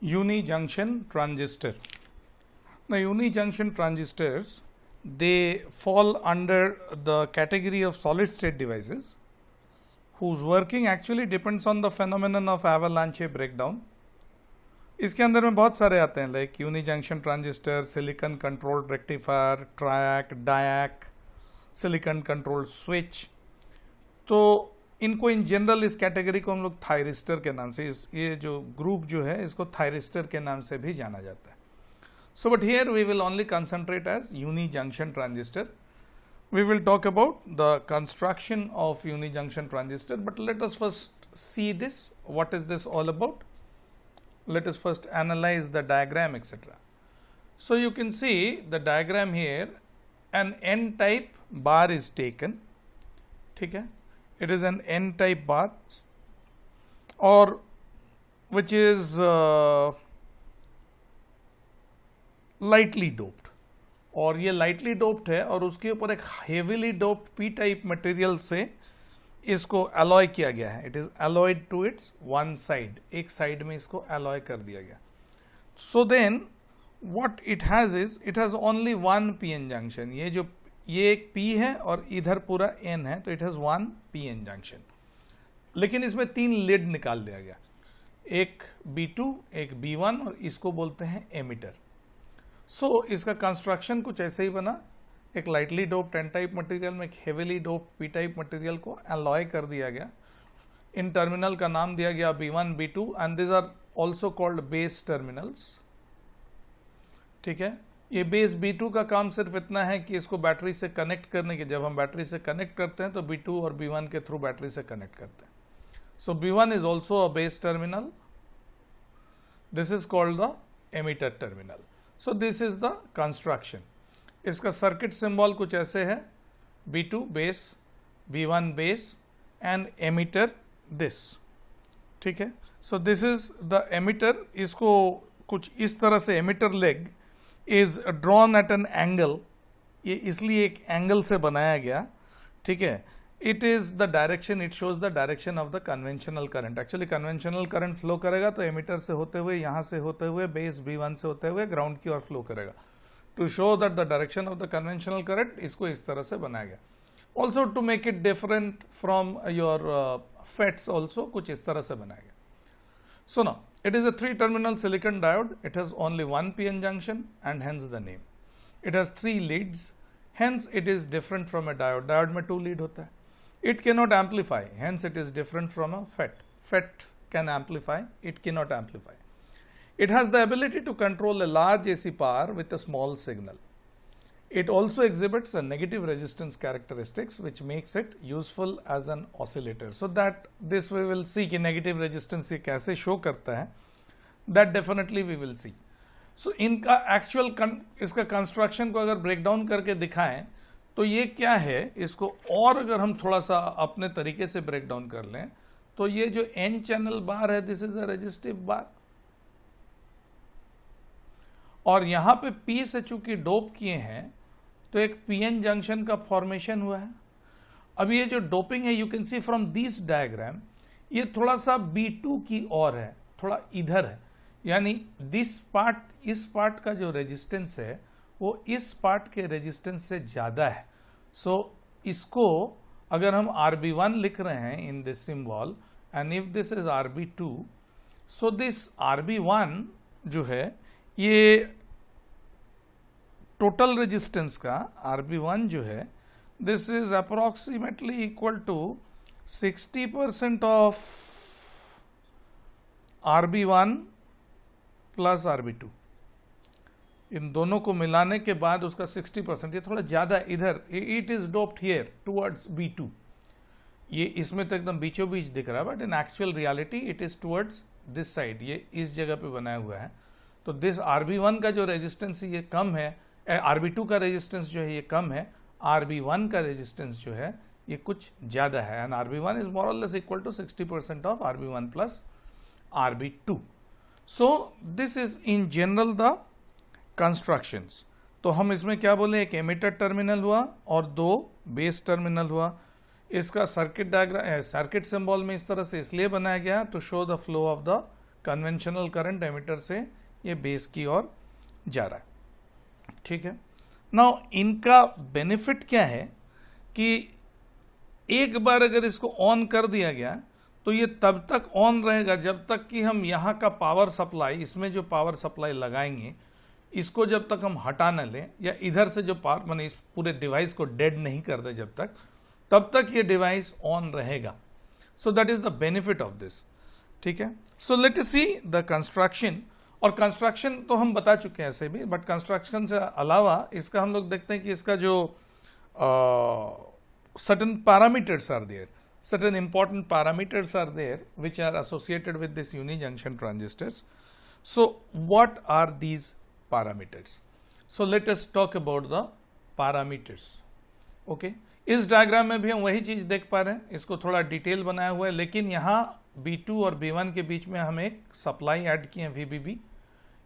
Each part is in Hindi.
Uni-junction transistor. Now, uni-junction transistors, they fall under the category of solid-state devices whose working actually depends on the phenomenon of avalanche breakdown. इसके अंदर में बहुत सारे आते हैं, like uni junction transistor, silicon controlled rectifier, triac, diac, silicon controlled switch. तो इनको इन जनरल इस कैटेगरी को हम लोग थायरिस्टर के नाम से, ये जो ग्रुप जो है इसको थायरिस्टर के नाम से भी जाना जाता है. So but here we will only concentrate as uni junction transistor. We will talk about the construction of uni junction transistor, but let us first see this. What is this all about? Let us first analyze the diagram, etc. So you can see the diagram here. An N-type bar is taken. ठीक है? It is an N-type bar, or which is lightly doped. और ये लाइटली डोप्ड है और उसके ऊपर एक heavily doped P type material से इसको अलॉय किया गया है. It is alloyed to its one side, एक साइड में इसको अलॉय कर दिया गया. So then what it has is, it has only one PN junction. ये एक पी है और इधर पूरा एन है, तो it has one PN junction. लेकिन इसमें 3 लीड निकाल दिया गया, एक B2, एक B1 और इसको बोलते हैं एमिटर. सो इसका कंस्ट्रक्शन कुछ ऐसे ही बना. एक lightly doped N type material में एक heavily doped P type material को अलॉय कर दिया गया. इन टर्मिनल का नाम दिया गया B1, B2 and this are also called base terminals. ठीक है, ये बेस B2 का काम सिर्फ इतना है कि इसको बैटरी से कनेक्ट करने के, जब हम बैटरी से कनेक्ट करते हैं तो B2 और B1 के थ्रू बैटरी से कनेक्ट करते हैं. सो B1 is also a base terminal. This is called the emitter terminal. So this is the construction. इसका सर्किट सिंबल कुछ ऐसे है, B2 base, B1 base and emitter this. ठीक है, सो दिस इज द एमिटर. इसको कुछ इस तरह से emitter leg is drawn at an angle. ये इसलिए एक एंगल से बनाया गया. ठीक है, it is the direction, it shows the direction of the conventional current. Actually conventional current flow करेगा तो एमिटर से होते हुए, यहां से होते हुए, बेस B1 से होते हुए ग्राउंड की ओर फ्लो करेगा. To show that the direction of the conventional current, इसको इस तरह से बनाया गया. Also to make it different from your FETs, also कुछ इस तरह से बनाया गया. So now it is a 3 terminal silicon diode. It has only 1 PN junction and hence the name. It has 3 leads, hence it is different from a diode. Diode में 2 लीड होता है. It cannot amplify, hence it is different from a FET. FET can amplify, it cannot amplify. It has the ability to control a large AC power with a small signal. It also exhibits a negative resistance characteristics which makes it useful as an oscillator. So that this we will see कि negative resistance ये कैसे show करता है, that definitely we will see. So इनका actual इसका construction को अगर breakdown करके दिखाएं तो ये क्या है, इसको और अगर हम थोड़ा सा अपने तरीके से ब्रेक डाउन कर लें तो ये जो एन चैनल बार है, दिस इज अ रेजिस्टिव बार. और यहां पे पी से चूंकि डोप किए हैं तो एक पीएन जंक्शन का फॉर्मेशन हुआ है. अब ये जो डोपिंग है, you can C from this diagram, ये थोड़ा सा B2 की ओर है, थोड़ा इधर है. यानी दिस पार्ट, इस पार्ट का जो रेजिस्टेंस है वो इस पार्ट के रेजिस्टेंस से ज्यादा है. सो इसको अगर हम RB1 लिख रहे हैं in this symbol and if this is RB2, so this RB1 जो है ये टोटल रेजिस्टेंस का RB1 जो है, this is approximately equal to 60% of RB1 plus RB2. इन दोनों को मिलाने के बाद उसका 60%, ये थोड़ा ज्यादा इधर, it is doped here towards B2. ये इसमें तो एकदम बीचों बीच दिख रहा है, but in actual reality it is towards this side. ये इस जगह पे बनाया हुआ है. तो दिस RB1 का जो रेजिस्टेंस ये कम है, RB2 का रेजिस्टेंस जो है ये कम है, RB1 का रेजिस्टेंस जो है ये कुछ ज्यादा है. एंड RB1 इज मोर और less equal to 60% of RB1 plus RB2. So this is in general the constructions. तो हम इसमें क्या बोले, एक एमिटर टर्मिनल हुआ और 2 बेस टर्मिनल हुआ. इसका सर्किट डायग्राम, सर्किट सिंबल में इस तरह से इसलिए बनाया गया to show the flow of the conventional current emitter से ये बेस की ओर जा रहा है, ठीक है। नाउ इनका बेनिफिट क्या है कि एक बार अगर इसको ऑन कर दिया गया तो ये तब तक ऑन रहेगा जब तक कि हम यहाँ का पावर सप्लाई, इसमें जो पावर सप्लाई लगाएंगे इसको जब तक हम हटा न लें, या इधर से जो पावर माने इस पूरे डिवाइस को डेड नहीं कर दे जब तक, तब तक ये डिवाइस ऑन रहेगा। So that is the benefit of this, ठीक है। So let us see the construction. और कंस्ट्रक्शन तो हम बता चुके हैं ऐसे भी, बट कंस्ट्रक्शन से अलावा इसका हम लोग देखते हैं कि इसका जो certain parameters are there, certain important parameters are there which are associated with this unijunction transistors. So what are these parameters? So let us talk about the parameters. Okay, इस डायग्राम में भी हम वही चीज देख पा रहे हैं, इसको थोड़ा डिटेल बनाया हुआ है, लेकिन यहाँ B2 और B1 के बीच में हम एक सप्लाई ऐड किए हैं VBB,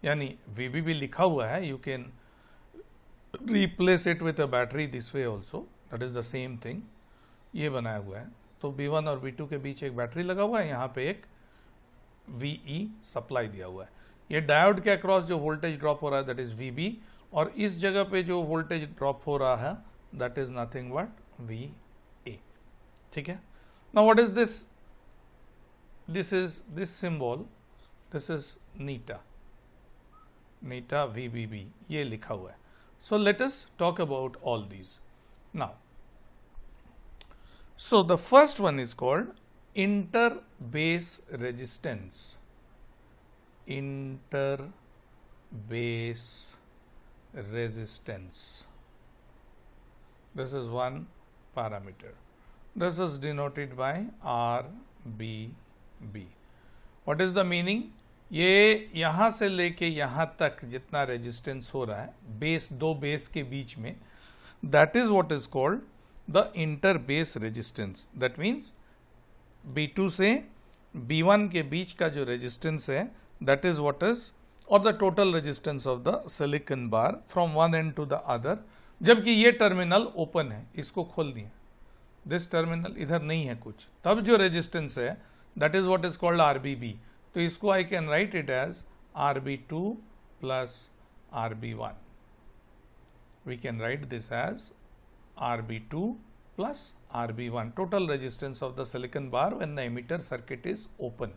यानी VBB लिखा हुआ है, you can replace it with a battery this way also, that is the same thing, ये बनाया हुआ है। तो B1 और B2 के बीच एक बैटरी लगा हुआ है, यहाँ पे एक VE सप्लाई दिया हुआ है। ये डायोड के अक्रॉस जो वोल्टेज ड्रॉप हो रहा है दैट इज VB, और इस जगह पे जो वोल्टेज ड्रॉप हो रहा है that is nothing but VA, ठीक है। Now what is this? This is this symbol, this is Neeta VBB, ये लिखा हुआ है। So let us talk about all these now. So the first one is called inter-base resistance. Inter-base resistance. This is one parameter. This is denoted by RBB. What is the meaning? ये यहाँ से लेके यहाँ तक जितना रेजिस्टेंस हो रहा है बेस, दो बेस के बीच में, that is what is called the inter-base resistance. That means B2 से B1 के बीच का जो रेजिस्टेंस है that is what is, or the total resistance of the silicon bar from one end to the other, जबकि ये टर्मिनल ओपन है, इसको खोल दिए, दिस टर्मिनल इधर नहीं है कुछ, तब जो रेजिस्टेंस है that is what is called RBB. तो इसको I can write it as RB2 plus RB1. We can write this as RB2 plus RB1, total resistance of the silicon bar when the emitter circuit is open.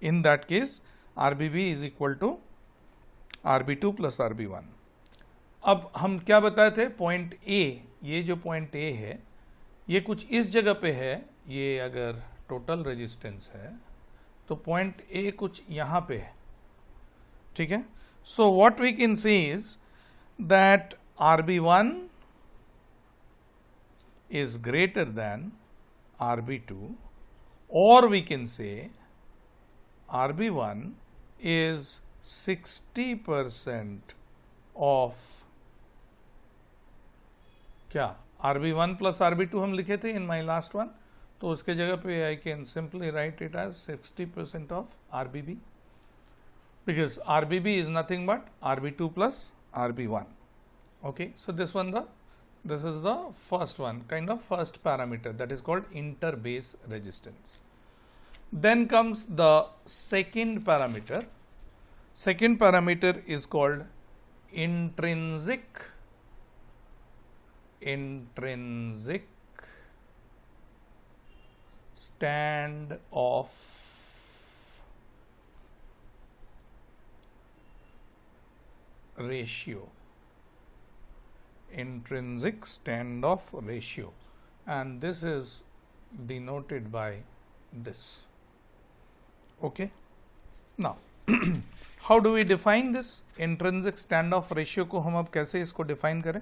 In that case, RBB is equal to RB2 plus RB1. अब हम क्या बताए थे? पॉइंट A, ये जो पॉइंट A है ये कुछ इस जगह पे है, ये अगर टोटल रेजिस्टेंस है तो पॉइंट A कुछ यहाँ पे है, ठीक है। So what we can say is that RB1 is greater than RB2, or we can say RB1 is 60% of क्या RB1 plus RB2 हम लिखे थे in my last one, तो उसके जगह पे I can simply write it as 60% of RBB, because RBB is nothing but RB2 plus RB1. Okay, so this is the first one, kind of first parameter, that is called inter-base resistance. Then comes the second parameter. Second parameter is called intrinsic standoff ratio. Intrinsic standoff ratio, and this is denoted by this. Okay, now how do we define this intrinsic standoff ratio को हम अब कैसे इसको define करें?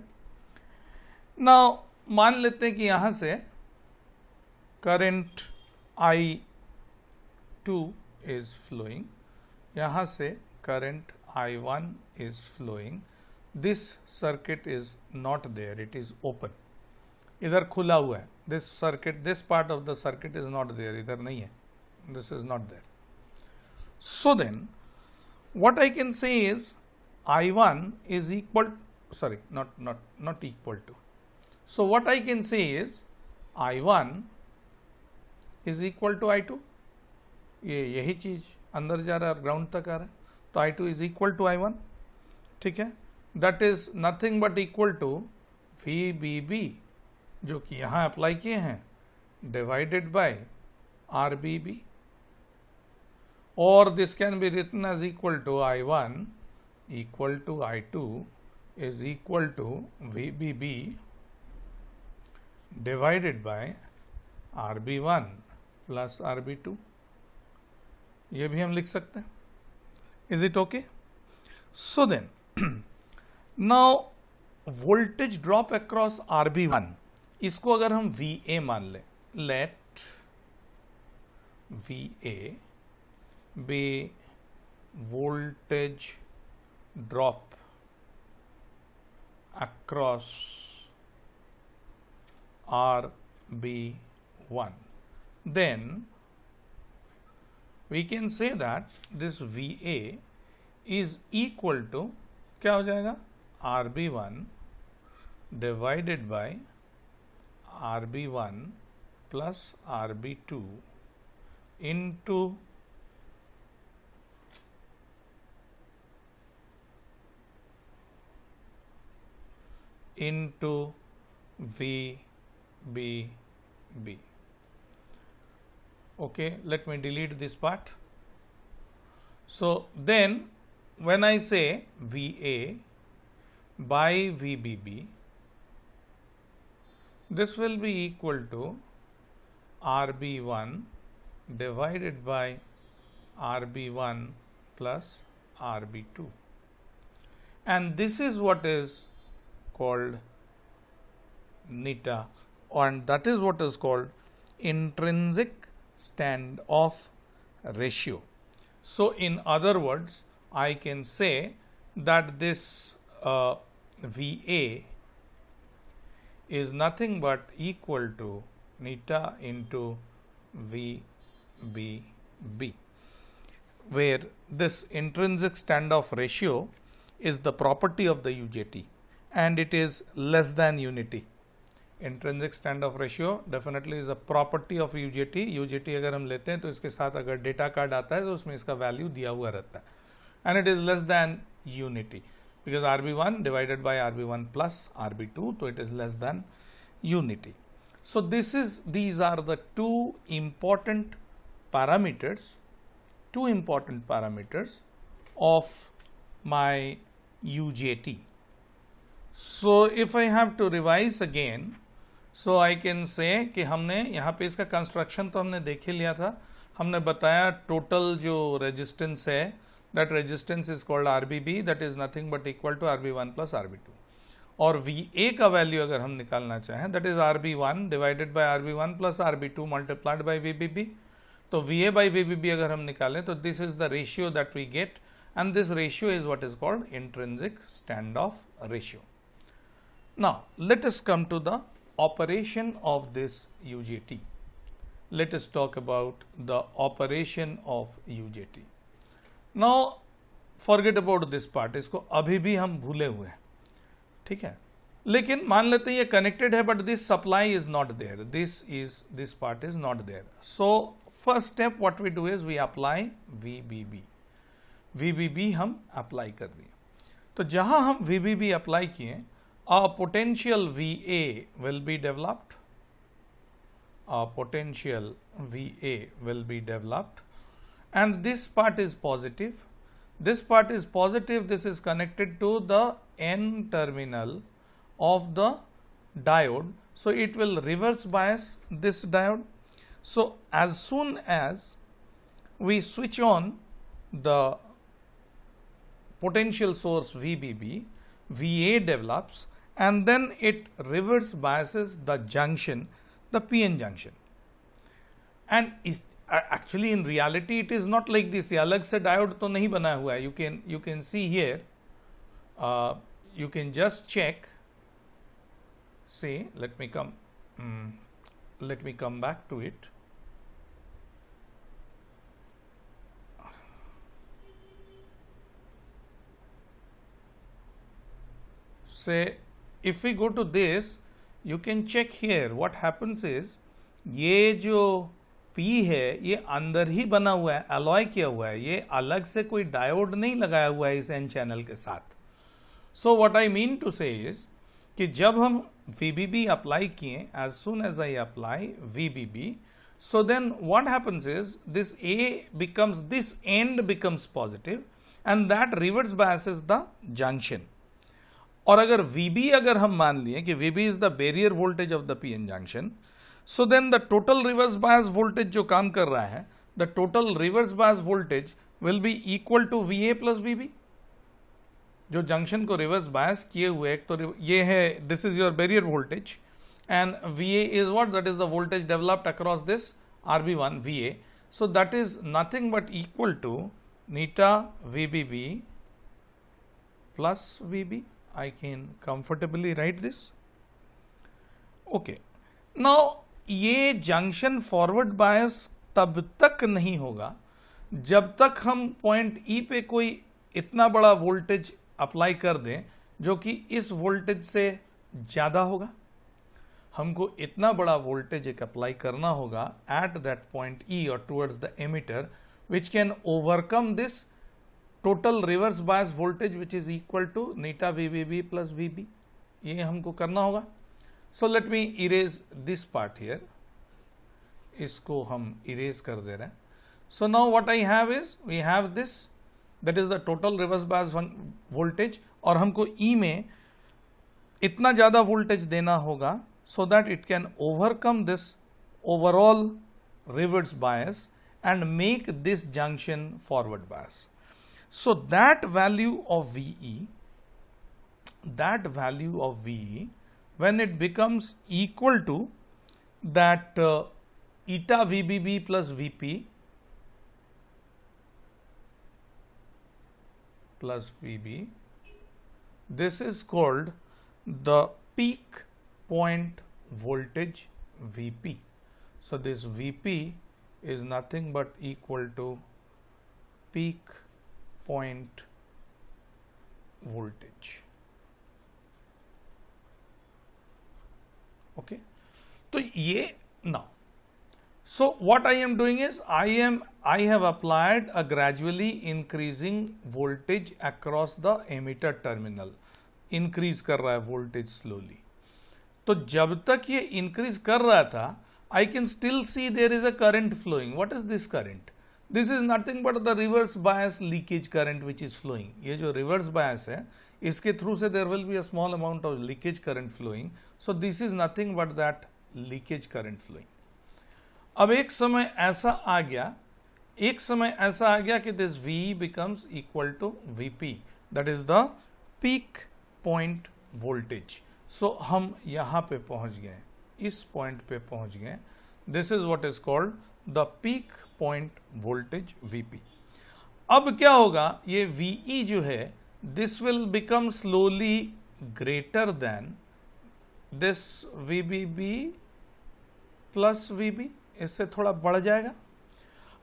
Now मान लेते हैं कि यहाँ से current I2 is flowing, यहाँ से current I1 is flowing. This circuit is not there, it is open, इधर खुला हुआ है, this circuit, this part of the circuit is not there, इधर नहीं है, this is not there. So then what I can say is I1 is equal, sorry, not equal to, so what I can say is I1 is equal to I2, ये यही चीज अंदर जा रहा है और ग्राउंड तक आ रहा है, तो I2 is equal to I1, ठीक है, that is nothing but equal to VBB जो कि यहां अप्लाई किए हैं डिवाइडेड बाय RBB, और this can be written as equal to I1 equal to I2 is equal to VBB divided by RB1 plus RB2, ये भी हम लिख सकते हैं. Is it okay? So then now voltage drop across RB1, इसको अगर हम VA मान लें, let VA be voltage drop across RB1, then we can say that this VA is equal to क्या हो जाएगा, RB1 divided by RB1 plus RB2 into VBB. Okay, let me delete this part. So then when I say VA by VBB, this will be equal to RB1 divided by RB1 plus RB2, and this is what is called neta, and that is what is called intrinsic standoff ratio. So in other words, I can say that this VA is nothing but equal to neta into VBB, where this intrinsic standoff ratio is the property of the UJT and it is less than unity. Intrinsic standoff ratio definitely is a property of UJT. UJT अगर हम लेते हैं तो इसके साथ अगर डेटा कार्ड आता है तो उसमें इसका वैल्यू दिया हुआ रहता है, and it is less than unity because RB1 divided by RB1 plus RB2, so it is less than unity. So these are the two important parameters of my UJT. So if I have to revise again, so I can say कि हमने यहाँ पे इसका कंस्ट्रक्शन तो हमने देख ही लिया था, हमने बताया टोटल जो रेजिस्टेंस है, that resistance is called RBB, that is nothing but equal to RB1 plus RB2, और VA का वैल्यू अगर हम निकालना चाहें, that is RB1 divided by RB1 plus RB2 multiplied by VBB. तो VA by VBB अगर हम निकालें तो this is the ratio that we get, and this ratio is what is called intrinsic standoff ratio. Now let us come to the operation of this UJT. Let us talk about the operation of UJT. Now forget about this part, इसको अभी भी हम भूले हुए हैं, ठीक है, लेकिन मान लेते हैं ये कनेक्टेड है, but this supply is not there, this part is not there. So first step what we do is we apply VBB हम अप्लाई कर दिए. तो जहां हम VBB अप्लाई किए, a potential VA will be developed. A potential VA will be developed, and this part is positive. This part is positive. This is connected to the N terminal of the diode. So it will reverse bias this diode. So as soon as we switch on the potential source VBB, VA develops, and then it reverse biases the junction, the PN junction. And actually in reality it is not like this. ये अलग से diode तो नहीं बना हुआ है. You can see here, you can just check. See, let me come back to it. Say if we go to this, you can check here. What happens is ये जो P है ये अंदर ही बना हुआ है, अलॉय किया हुआ है, ये अलग से कोई डायोड नहीं लगाया हुआ है इस N चैनल के साथ। So what I mean to say is कि जब हम VBB अप्लाई किए, as soon as I apply VBB, so then what happens is this this end becomes positive and that reverse biases the junction. और अगर VB अगर हम मान लिए कि VB is the barrier voltage of the PN junction, so then the total reverse bias voltage जो काम कर रहा है, the total reverse bias voltage will be equal to VA plus VB. जो जंक्शन को रिवर्स बायस किए हुए, एक तो ये है, this is your barrier voltage, and VA is what? That is the voltage developed across this RB1 VA. So that is nothing but equal to neta VBB plus VB. I can comfortably write this. Okay. Now ये जंक्शन फॉरवर्ड बायस तब तक नहीं होगा जब तक हम पॉइंट E पे कोई इतना बड़ा वोल्टेज अप्लाई कर दें जो कि इस वोल्टेज से ज्यादा होगा। हमको इतना बड़ा वोल्टेज एक अप्लाई करना होगा एट दैट पॉइंट E और towards the emitter which can overcome this total reverse bias voltage which is equal to नीटा VBB प्लस VB। ये हमको करना होगा। So let me erase this part here, इसको हम इरेज कर दे रहे हैं। So now what I have is we have this, that is the total reverse bias voltage, और हमको E में इतना ज्यादा वोल्टेज देना होगा so that it can overcome this overall reverse bias and make this junction forward bias. So that value of VE, when it becomes equal to that eta VBB plus VP plus VB, this is called the peak point voltage VP. So this VP is nothing but equal to peak point voltage. Okay, तो ये now, so what I am doing is I have applied a gradually increasing voltage across the emitter terminal. Increase कर रहा है voltage slowly. तो जब तक ये इंक्रीज कर रहा था, I can still see there is a current flowing. What is this current? This is nothing but the reverse bias leakage current which is flowing. ये जो रिवर्स बायस है इसके थ्रू से there will be a small amount of leakage current flowing. So this is nothing but that leakage current flowing. अब एक समय ऐसा आ गया कि this V becomes equal to VP, that is the peak point voltage. So हम यहां पे पहुंच गए, इस पॉइंट पे पहुंच गए। This is what is called the peak point voltage VP। अब क्या होगा, ये VE जो है this will become slowly greater than this VBB plus VB, इससे थोड़ा बढ़ जाएगा।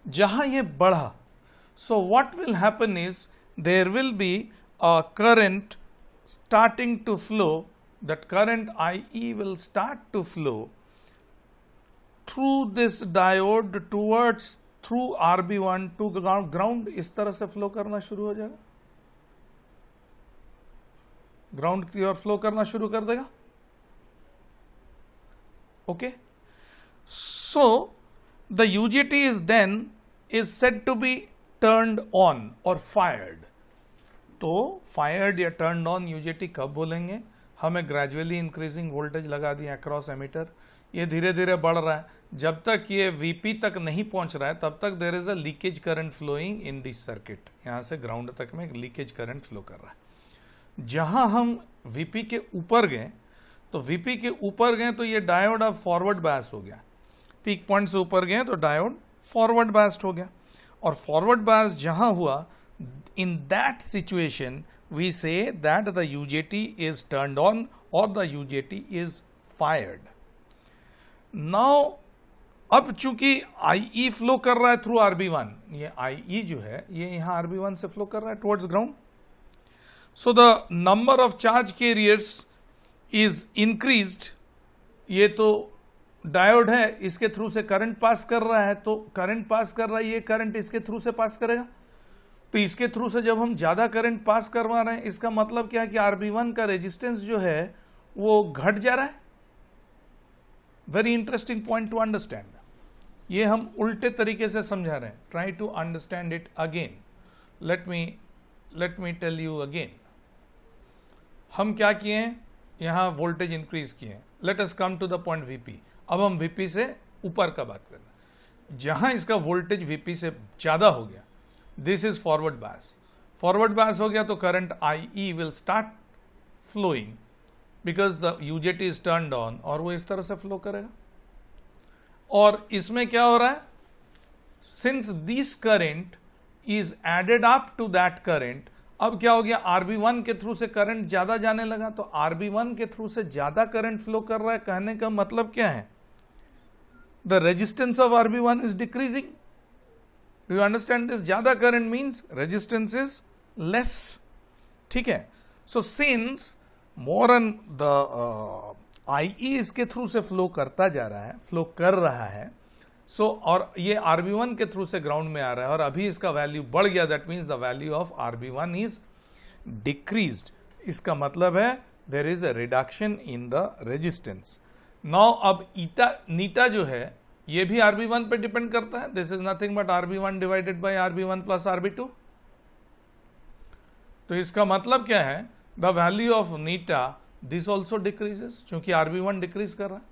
जहां ये बढ़ा, so what will happen is there will be a current starting to flow. That current IE will start to flow through this diode towards through RB1 to ground. इस तरह से फ्लो करना शुरू हो जाएगा, ग्राउंड की ओर फ्लो करना शुरू कर देगा। Okay, so the UJT is said to be turned on or fired. तो fired या turned on UJT कब बोलेंगे? हमें ग्रेजुअली इंक्रीजिंग वोल्टेज लगा दिया अक्रॉस एमीटर, ये धीरे धीरे बढ़ रहा है। जब तक ये VP तक नहीं पहुंच रहा है तब तक there is a leakage current flowing in this circuit. यहां से ग्राउंड तक में लीकेज करंट फ्लो कर रहा है। जहां हम VP के ऊपर गए तो ये डायोड अब फॉरवर्ड बायस हो गया। पीक पॉइंट से ऊपर गए तो डायोड फॉरवर्ड बायस्ड हो गया, और फॉरवर्ड बायस जहां हुआ, in that situation we say that the UJT is turned on or the UJT is fired. Now अब चूंकि IE फ्लो कर रहा है थ्रू RB1, ये IE जो है ये यहां RB1 से फ्लो कर रहा है towards ground. So the number of charge carriers is increased, ये तो डायोड है, इसके थ्रू से करंट पास कर रहा है, तो करंट पास कर रहा है, ये करंट इसके थ्रू से पास करेगा। तो इसके थ्रू से जब हम ज्यादा करंट पास करवा रहे हैं, इसका मतलब क्या है कि RB1 का रेजिस्टेंस जो है वो घट जा रहा है। Very interesting point to understand. ये हम उल्टे तरीके से समझा रहे हैं। Try to understand it again. Let me tell you again. हम क्या किए हैं, यहां वोल्टेज इंक्रीज किए हैं। Let us come to the point VP। अब हम VP से ऊपर का बात कर रहे हैं, जहां इसका वोल्टेज VP से ज्यादा हो गया, this is forward bias. Forward bias हो गया तो current IE will start flowing because the UJT is turned on, और वो इस तरह से फ्लो करेगा। और इसमें क्या हो रहा है, since this current is added up to that current, अब क्या हो गया, RB1 के थ्रू से करंट ज्यादा जाने लगा, तो RB1 के थ्रू से ज्यादा करंट फ्लो कर रहा है। कहने का मतलब क्या है, the resistance of RB1 is decreasing. Do you understand this? ज्यादा current means resistance is less. ठीक है। So since more and the IE इसके थ्रू से फ्लो करता जा रहा है, फ्लो कर रहा है, सो और ये RB1 के थ्रू से ग्राउंड में आ रहा है, और अभी इसका वैल्यू बढ़ गया, that means the value of RB1 is decreased. इसका मतलब है there is a reduction in the resistance. Now अब नीटा जो है ये भी RB1 पे डिपेंड करता है। This is nothing but RB1 divided by RB1 plus RB2। तो इसका मतलब क्या है, the value of Neeta this also decreases, क्योंकि RB1 डिक्रीज कर रहा है।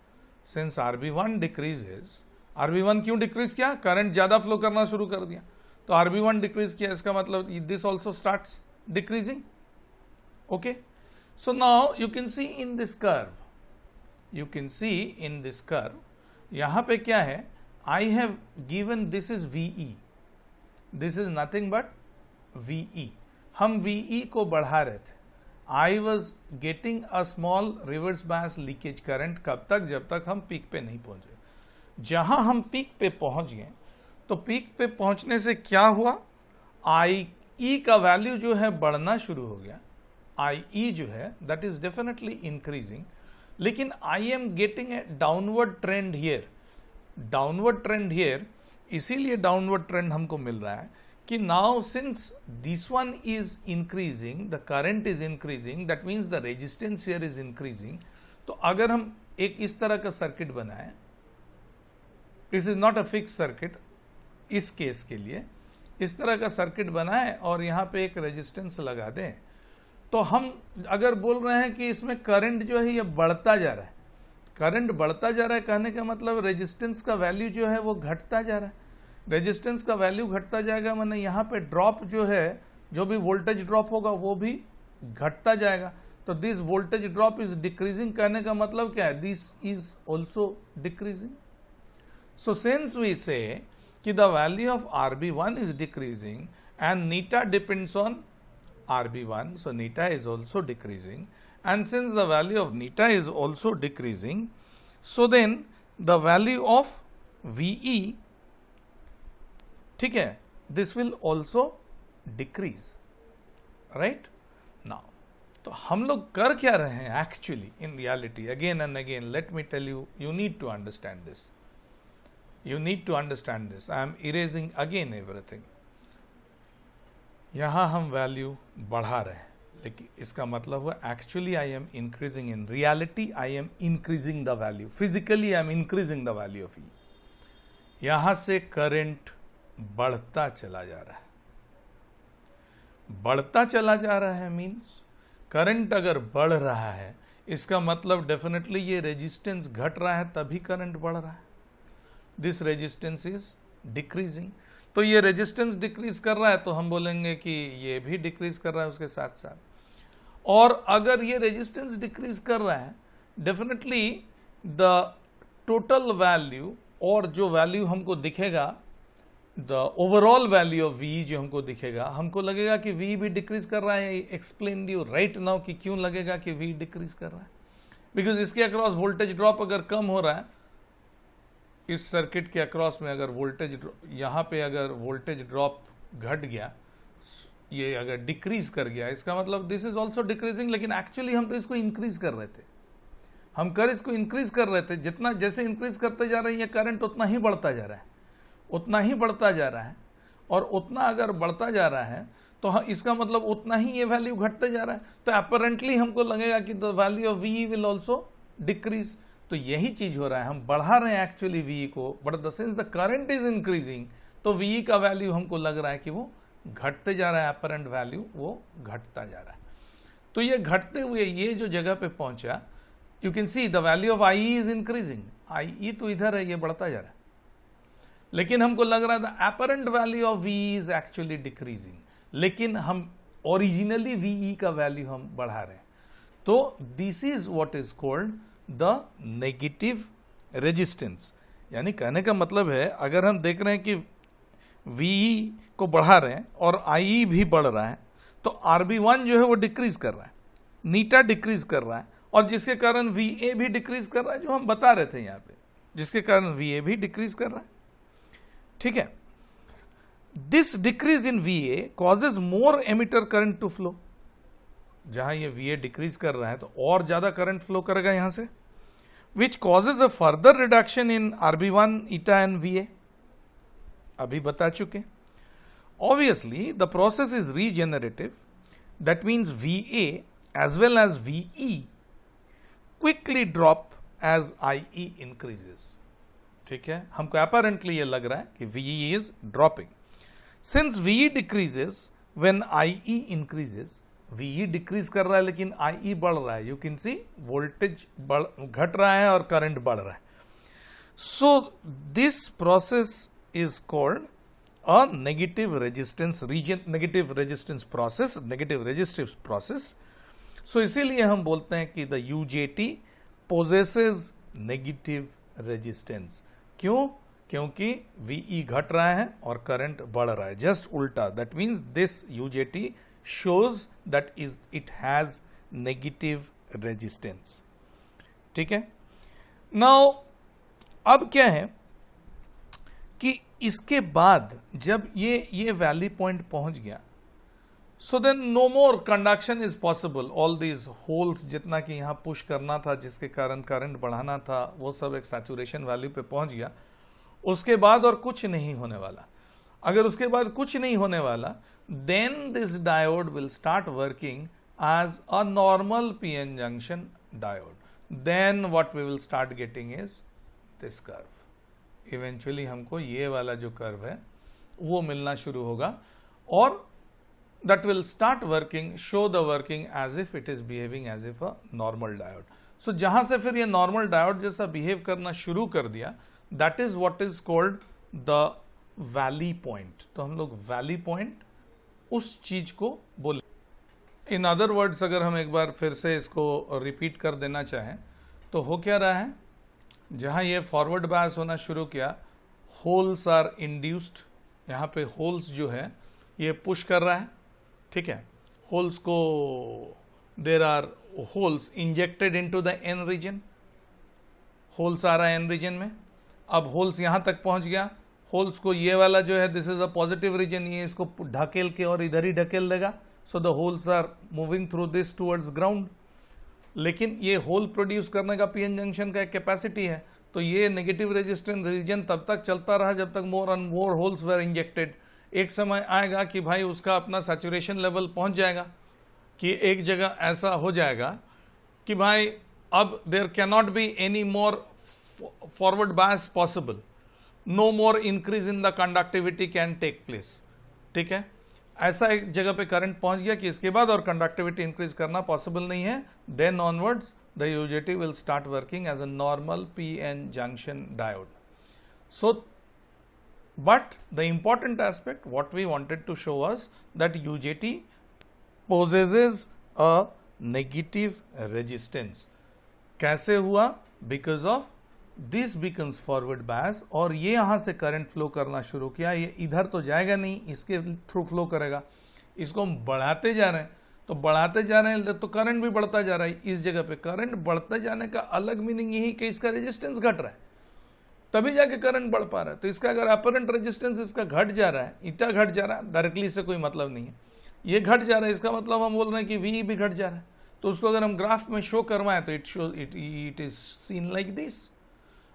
सिंस RB1 डिक्रीजेस, RB1 क्यों डिक्रीज किया, करंट ज्यादा फ्लो करना शुरू कर दिया, तो RB1 डिक्रीज किया, इसका मतलब this also starts decreasing. Okay, so now you can C in this curve, you can C in this curve, यहां पे क्या है, I have given this is VE, this is nothing but VE। हम VE को बढ़ा रहे थे। I was getting a small reverse bias leakage current, कब तक, जब तक हम पीक पे नहीं पहुंचे। जहां हम पीक पे पहुंच गए, तो पीक पे पहुंचने से क्या हुआ, IE का वैल्यू जो है बढ़ना शुरू हो गया। IE जो है दैट इज डेफिनेटली इंक्रीजिंग, लेकिन I am getting a downward trend here। Downward trend here, इसीलिए डाउनवर्ड ट्रेंड हमको मिल रहा है कि now since this one is increasing, the current is increasing, that means the resistance here is increasing. तो अगर हम एक इस तरह का सर्किट बनाए, this is not a fix circuit, इस केस के लिए इस तरह का सर्किट बनाए और यहां पे एक रेजिस्टेंस लगा दें, तो हम अगर बोल रहे हैं कि इसमें करंट जो है ये बढ़ता जा रहा है, करंट बढ़ता जा रहा है, कहने का मतलब रेजिस्टेंस का वैल्यू जो है वो घटता जा रहा है। रेजिस्टेंस का वैल्यू घटता जाएगा, माने यहाँ पे ड्रॉप जो है, जो भी वोल्टेज ड्रॉप होगा वो भी घटता जाएगा। तो this voltage drop is decreasing, कहने का मतलब क्या है, this is also decreasing. So since we say कि the value of RB1 is decreasing and नीटा depends on RB1, so neta is also decreasing, and since the value of neta is also decreasing, so then the value of VE, ठीक है, this will also decrease, right? Now, तो हम लोग कर क्या रहे हैं actually in reality, again and again, let me tell you, you need to understand this. You need to understand this. I am erasing again everything. यहां हम वैल्यू बढ़ा रहे हैं, लेकिन इसका मतलब हुआ actually I am increasing, in reality I am increasing the value, physically I am increasing the value of E। यहां से करंट बढ़ता चला जा रहा है, बढ़ता चला जा रहा है मींस करंट अगर बढ़ रहा है, इसका मतलब डेफिनेटली ये रेजिस्टेंस घट रहा है, तभी करंट बढ़ रहा है। दिस रेजिस्टेंस इज डिक्रीजिंग, तो ये रेजिस्टेंस डिक्रीज कर रहा है, तो हम बोलेंगे कि ये भी डिक्रीज कर रहा है उसके साथ साथ। और अगर ये रेजिस्टेंस डिक्रीज कर रहा है, डेफिनेटली द टोटल वैल्यू, और जो वैल्यू हमको दिखेगा, the overall value of V जो हमको दिखेगा, हमको लगेगा कि V भी डिक्रीज कर रहा है। एक्सप्लेन यू राइट नाउ कि क्यों लगेगा कि V डिक्रीज कर रहा है, बिकॉज इसके अक्रॉस वोल्टेज ड्रॉप अगर कम हो रहा है, इस सर्किट के अक्रॉस में अगर वोल्टेज, यहाँ पे अगर वोल्टेज ड्रॉप घट गया, ये अगर डिक्रीज कर गया, इसका मतलब दिस इज ऑल्सो डिक्रीजिंग, लेकिन एक्चुअली हम तो इसको इंक्रीज कर रहे थे। हम करंट को इंक्रीज कर रहे थे, जितना जैसे इंक्रीज करते जा रहे हैं ये करंट उतना ही बढ़ता जा रहा है, उतना ही बढ़ता जा रहा है, और उतना अगर बढ़ता जा रहा है तो इसका मतलब उतना ही ये वैल्यू घटते जा रहा है। तो अपेरेंटली हमको लगेगा कि the value of V will also decrease. तो यही चीज हो रहा है, हम बढ़ा रहे हैं एक्चुअली वी को, but the sins the current is increasing तो वी का वैल्यू हमको लग रहा है कि वो घटते जा रहा है, अपेरेंट वैल्यू वो घटता जा रहा है। तो ये घटते हुए ये जो जगह पे पहुंचा, you can see the value of I is increasing, I तो इधर है, ये बढ़ता जा रहा है, लेकिन हमको लग रहा था apparent value of V is actually decreasing, लेकिन हम ओरिजिनली वी का वैल्यू हम बढ़ा रहे हैं। तो this is what is called the negative resistance. यानी कहने का मतलब है, अगर हम देख रहे हैं कि वी को बढ़ा रहे हैं और आई भी बढ़ रहा है, तो RB1 जो है वो डिक्रीज कर रहा है, नीटा डिक्रीज कर रहा है, और जिसके कारण VA भी डिक्रीज कर रहा है, जो हम बता रहे थे यहाँ पे, जिसके कारण VA भी डिक्रीज कर रहा है। ठीक है, this decrease in VA causes more emitter current to flow. जहां ये VA डिक्रीज कर रहा है तो और ज्यादा करंट फ्लो करेगा यहां से, which causes a further reduction in RB1, eta and VA। अभी बता चुके। Obviously, the process is regenerative. That means VA as well as VE quickly drop as IE increases. ठीक है, हमको apparently ये लग रहा है कि VE is dropping. Since VE decreases when IE increases, VE decrease कर रहा है लेकिन IE बढ़ रहा है. You can see voltage घट रहा है और current बढ़ रहा है. So this process is called a negative resistance process. So इसीलिए हम बोलते हैं कि the UJT possesses negative resistance. क्यों? क्योंकि VE घट रहा है और करंट बढ़ रहा है, जस्ट उल्टा. That means this UJT shows that it has negative resistance. ठीक है. Now अब क्या है कि इसके बाद जब ये वैली पॉइंट पहुंच गया, so then no more conduction is possible. All these holes जितना कि यहां पुश करना था, जिसके कारण करंट बढ़ाना था, वो सब एक सैचुरेशन वैल्यू पे पहुंच गया. उसके बाद और कुछ नहीं होने वाला. अगर उसके बाद कुछ नहीं होने वाला, then this diode will start working as a normal PN junction diode. Then what we will start getting is this curve. Eventually हमको ये वाला जो कर्व है वो मिलना शुरू होगा, और that will start working, show the working as if it is behaving as if a normal diode. So जहां से फिर ये नॉर्मल डायोड जैसा बिहेव करना शुरू कर दिया, that is what is called the valley point. तो हम लोग वैली पॉइंट उस चीज को बोले. इन अदर वर्ड्स अगर हम एक बार फिर से इसको रिपीट कर देना चाहें तो हो क्या रहा है, जहां ये फॉरवर्ड बायस होना शुरू किया, होल्स आर इंड्यूस्ड. यहां पे होल्स जो है ये पुश कर रहा है. ठीक है, होल्स को, there are holes injected into the N region. Holes आ रहा है एन रीजन में. अब होल्स यहां तक पहुंच गया. होल्स को ये वाला जो है, this is a positive region, ये इसको ढकेल के और इधर ही ढकेल देगा. So the holes are moving through this towards ground. लेकिन ये होल प्रोड्यूस करने का पीएन जंक्शन का एक कैपेसिटी है, तो ये नेगेटिव रेजिस्टेंस रीजन तब तक चलता रहा जब तक मोर and more holes were injected. एक समय आएगा कि भाई उसका अपना सैचुरेशन लेवल पहुंच जाएगा, कि एक जगह ऐसा हो जाएगा कि भाई अब there can not be any more forward bias possible, no more increase in the conductivity can take place. ठीक है, ऐसा एक जगह पे करंट पहुंच गया कि इसके बाद और कंडक्टिविटी इंक्रीज करना पॉसिबल नहीं है. Then onwards the UJT will start working as a normal PN junction diode. So, but the important aspect what we wanted to show was that UJT possesses a negative resistance. कैसे हुआ? Because of this becomes forward bias, और ये यहां से करंट फ्लो करना शुरू किया. ये इधर तो जाएगा नहीं, इसके थ्रू फ्लो करेगा. इसको हम बढ़ाते जा रहे हैं, तो बढ़ाते जा रहे हैं तो करंट भी बढ़ता जा रहा है. इस जगह पे करंट बढ़ते जाने का अलग मीनिंग यही कि इसका रेजिस्टेंस घट रहा है, तभी जाके करंट बढ़ पा रहा है. तो इसका अगर अपरेंट रेजिस्टेंस इसका घट जा रहा है, ईटा घट जा रहा है, डायरेक्टली से कोई मतलब नहीं है. ये घट जा रहा है, इसका मतलब हम बोल रहे हैं कि वी भी घट जा रहा है. तो उसको अगर हम ग्राफ में शो करवाएं तो it is seen like this.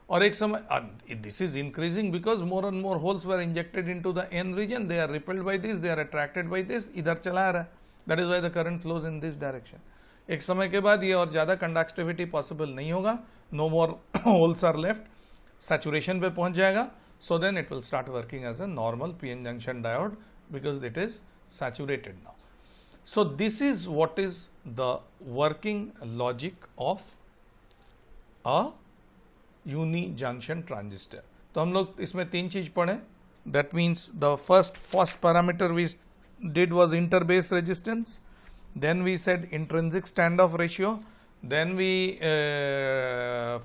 और एक समय this is increasing because more and more holes were injected into the N region, they are repelled by this, they are attracted by this, इधर चला आ रहा है, that is why the current flows in this direction. एक समय के बाद ये और ज्यादा कंडक्टिविटी पॉसिबल नहीं होगा, no more holes are left, saturation पे पहुंच जाएगा, so then it will start working as a normal PN junction diode because it is saturated now. So this is what is the working logic of a uni junction transistor. तो हम लोग इसमें तीन चीज पढ़े, that means the first parameter we did was interbase resistance, then we said intrinsic standoff ratio, then we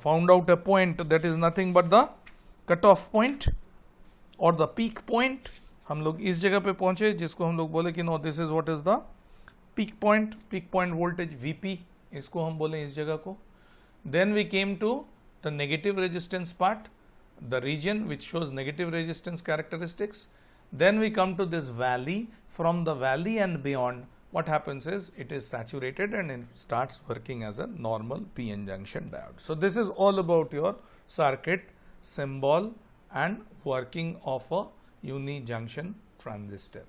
found out a point that is nothing but the cutoff point और द पीक पॉइंट। हम लोग इस जगह पे पहुंचे जिसको हम लोग बोले कि no this is what is the peak point voltage VP, इसको हम बोले इस जगह को। Then we came to the negative resistance part, the region which shows negative resistance characteristics. Then we come to this valley, from the valley and beyond what happens is it is saturated and it starts working as a normal PN junction diode. So this is all about your circuit, symbol and working of a uni junction transistor.